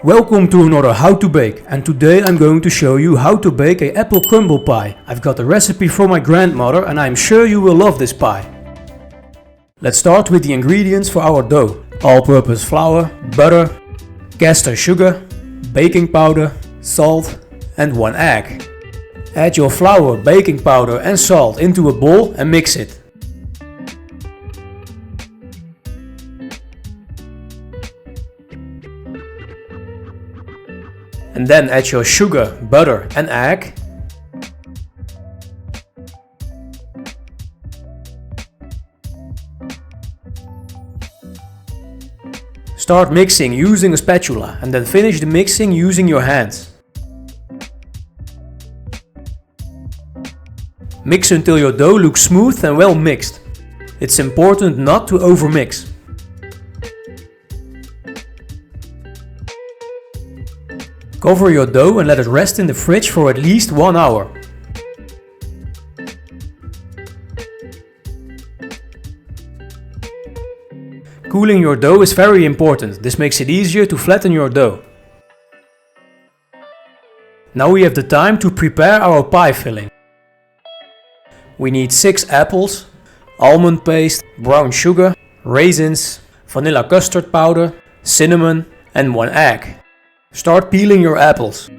Welcome to another How to Bake, and today I'm going to show you how to bake a apple crumble pie. I've got the recipe from my grandmother and I'm sure you will love this pie. Let's start with the ingredients for our dough. All-purpose flour, butter, custard sugar, baking powder, salt and 1 egg. Add your flour, baking powder and salt into a bowl and mix it. And then add your sugar, butter and egg. Start mixing using a spatula and then finish the mixing using your hands. Mix until your dough looks smooth and well mixed. It's important not to overmix. Cover your dough and let it rest in the fridge for at least 1 hour. Cooling your dough is very important. This makes it easier to flatten your dough. Now we have the time to prepare our pie filling. We need 6 apples, almond paste, brown sugar, raisins, vanilla custard powder, cinnamon and 1 egg. Start peeling your apples.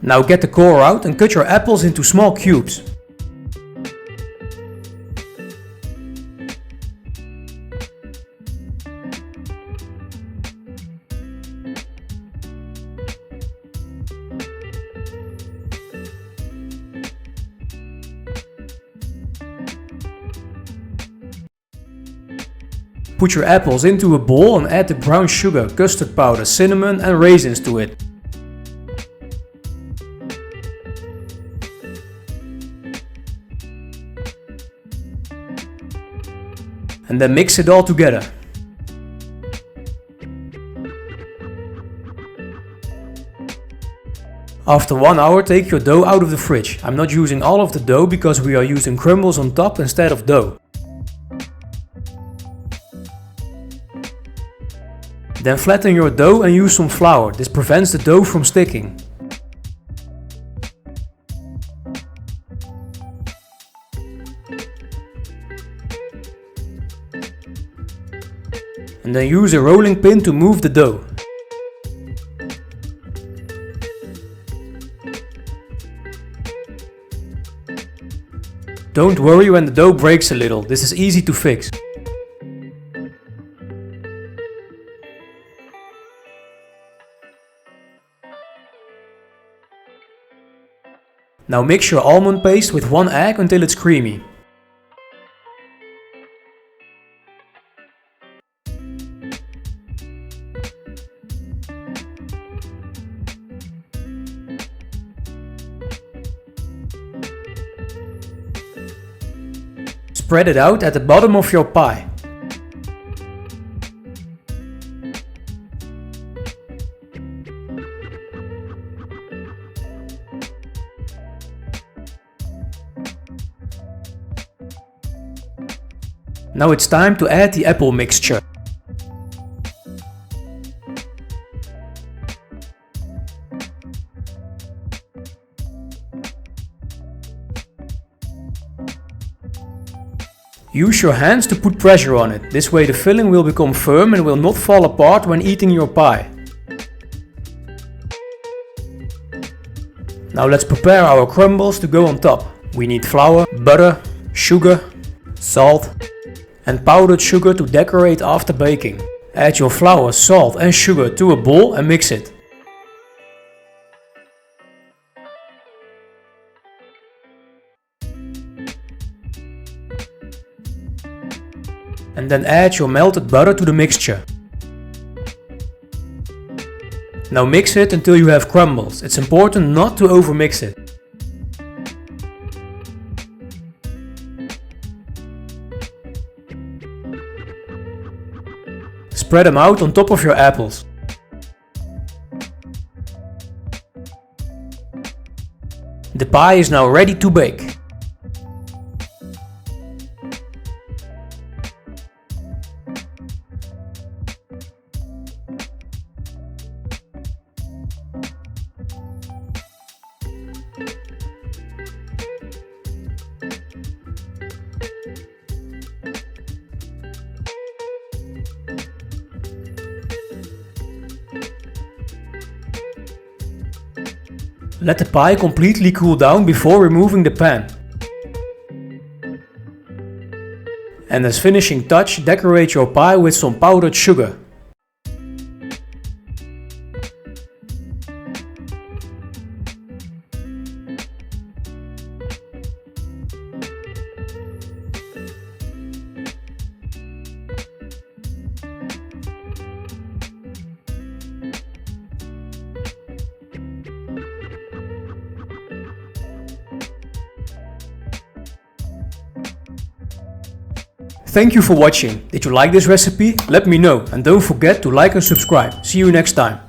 Now get the core out and cut your apples into small cubes. Put your apples into a bowl and add the brown sugar, custard powder, cinnamon and raisins to it. And then mix it all together. After 1 hour, take your dough out of the fridge. I'm not using all of the dough because we are using crumbles on top instead of dough. Then flatten your dough and use some flour. This prevents the dough from sticking. And then use a rolling pin to move the dough. Don't worry when the dough breaks a little. This is easy to fix. Now mix your almond paste with 1 egg until it's creamy. Spread it out at the bottom of your pie. Now it's time to add the apple mixture. Use your hands to put pressure on it. This way the filling will become firm and will not fall apart when eating your pie. Now let's prepare our crumbles to go on top. We need flour, butter, sugar, salt and powdered sugar to decorate after baking. Add your flour, salt and sugar to a bowl and mix it. And then add your melted butter to the mixture. Now mix it until you have crumbles. It's important not to overmix it. Spread them out on top of your apples. The pie is now ready to bake. Let the pie completely cool down before removing the pan. And as finishing touch, decorate your pie with some powdered sugar. Thank you for watching. Did you like this recipe? Let me know and don't forget to like and subscribe. See you next time.